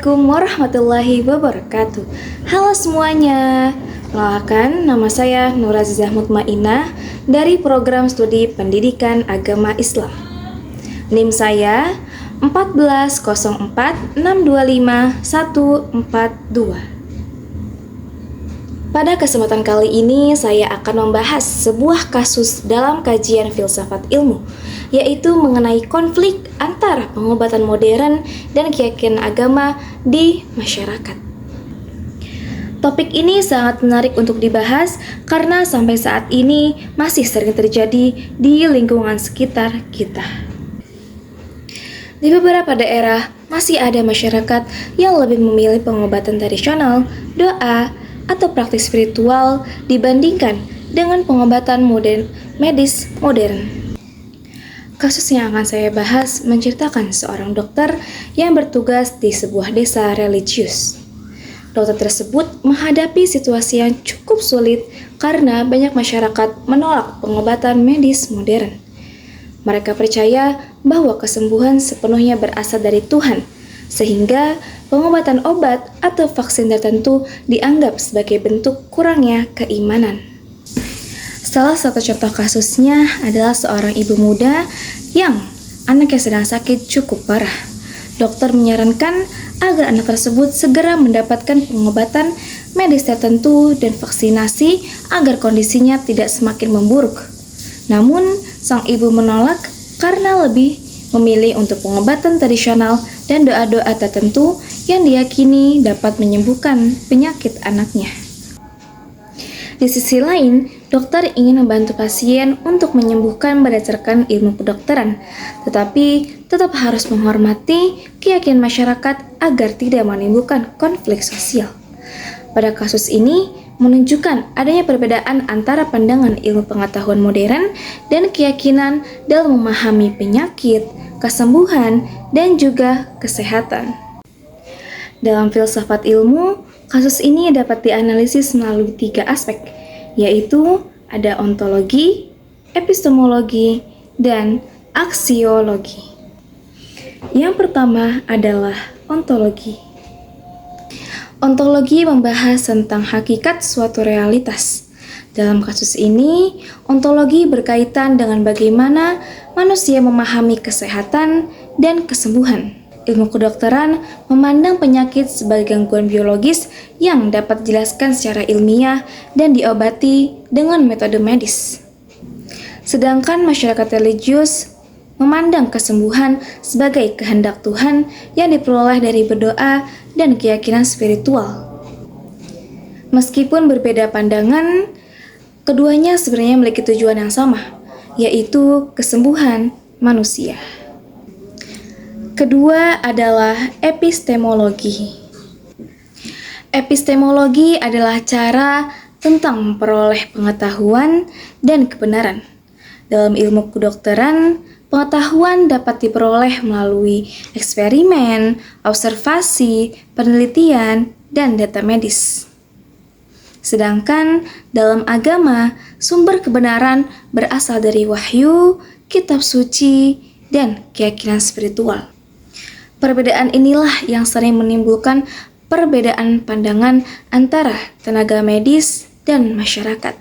Assalamualaikum warahmatullahi wabarakatuh. Halo semuanya. Perkenalkan, nama saya Nur Azizah Mutmainah dari Program Studi Pendidikan Agama Islam. NIM saya 14046254142. Pada kesempatan kali ini saya akan membahas sebuah kasus dalam kajian filsafat ilmu, yaitu mengenai konflik antara pengobatan modern dan keyakinan agama di masyarakat. Topik ini sangat menarik untuk dibahas karena sampai saat ini masih sering terjadi di lingkungan sekitar kita. Di beberapa daerah masih ada masyarakat yang lebih memilih pengobatan tradisional, doa, atau praktik spiritual dibandingkan dengan pengobatan medis modern. Kasus yang akan saya bahas menceritakan seorang dokter yang bertugas di sebuah desa religius. Dokter tersebut menghadapi situasi yang cukup sulit karena banyak masyarakat menolak pengobatan medis modern. Mereka percaya bahwa kesembuhan sepenuhnya berasal dari Tuhan, sehingga pengobatan obat atau vaksin tertentu dianggap sebagai bentuk kurangnya keimanan. Salah satu contoh kasusnya adalah seorang ibu muda yang anaknya sedang sakit cukup parah. Dokter menyarankan agar anak tersebut segera mendapatkan pengobatan medis tertentu dan vaksinasi agar kondisinya tidak semakin memburuk. Namun, sang ibu menolak karena lebih memilih untuk pengobatan tradisional dan doa-doa tertentu yang diyakini dapat menyembuhkan penyakit anaknya. Di sisi lain, dokter ingin membantu pasien untuk menyembuhkan berdasarkan ilmu kedokteran, tetapi tetap harus menghormati keyakinan masyarakat agar tidak menimbulkan konflik sosial. Pada kasus ini, menunjukkan adanya perbedaan antara pandangan ilmu pengetahuan modern dan keyakinan dalam memahami penyakit, kesembuhan, dan juga kesehatan. Dalam filsafat ilmu, kasus ini dapat dianalisis melalui 3 aspek, yaitu ada ontologi, epistemologi, dan aksiologi. Yang pertama adalah ontologi. Ontologi membahas tentang hakikat suatu realitas. Dalam kasus ini, ontologi berkaitan dengan bagaimana manusia memahami kesehatan dan kesembuhan. Ilmu kedokteran memandang penyakit sebagai gangguan biologis yang dapat dijelaskan secara ilmiah dan diobati dengan metode medis. Sedangkan masyarakat religius memandang kesembuhan sebagai kehendak Tuhan yang diperoleh dari berdoa dan keyakinan spiritual. Meskipun berbeda pandangan, keduanya sebenarnya memiliki tujuan yang sama, yaitu kesembuhan manusia. Kedua adalah epistemologi. Epistemologi adalah cara tentang memperoleh pengetahuan dan kebenaran. Dalam ilmu kedokteran, pengetahuan dapat diperoleh melalui eksperimen, observasi, penelitian, dan data medis. Sedangkan dalam agama, sumber kebenaran berasal dari wahyu, kitab suci, dan keyakinan spiritual. Perbedaan inilah yang sering menimbulkan perbedaan pandangan antara tenaga medis dan masyarakat.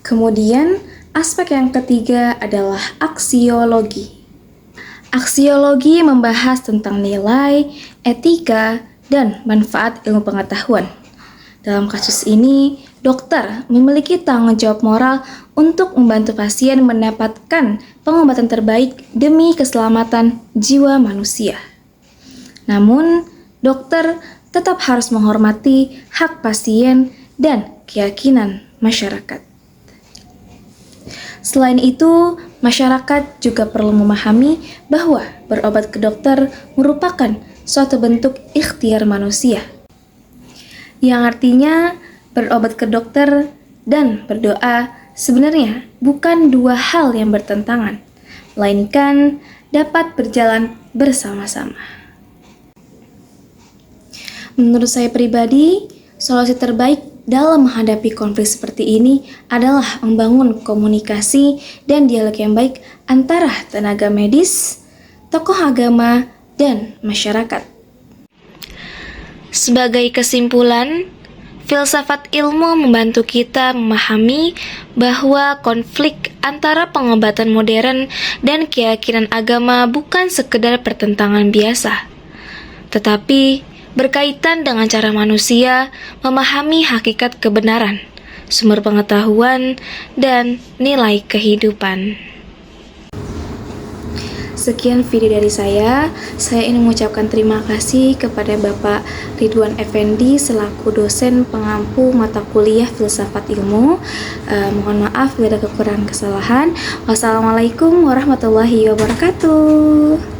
Kemudian, aspek yang ketiga adalah aksiologi. Aksiologi membahas tentang nilai, etika, dan manfaat ilmu pengetahuan. Dalam kasus ini, dokter memiliki tanggung jawab moral untuk membantu pasien mendapatkan pengobatan terbaik demi keselamatan jiwa manusia. Namun, dokter tetap harus menghormati hak pasien dan keyakinan masyarakat. Selain itu, masyarakat juga perlu memahami bahwa berobat ke dokter merupakan suatu bentuk ikhtiar manusia, yang artinya berobat ke dokter dan berdoa sebenarnya bukan dua hal yang bertentangan, melainkan dapat berjalan bersama-sama. Menurut saya pribadi, solusi terbaik dalam menghadapi konflik seperti ini adalah membangun komunikasi dan dialog yang baik antara tenaga medis, tokoh agama, dan masyarakat. Sebagai kesimpulan, filsafat ilmu membantu kita memahami bahwa konflik antara pengobatan modern dan keyakinan agama bukan sekedar pertentangan biasa, tetapi berkaitan dengan cara manusia memahami hakikat kebenaran, sumber pengetahuan, dan nilai kehidupan. Sekian video dari saya. Saya ingin mengucapkan terima kasih kepada Bapak Ridwan Effendi selaku dosen pengampu mata kuliah Filsafat Ilmu. Mohon maaf bila ada kekurangan kesalahan. Wassalamualaikum warahmatullahi wabarakatuh.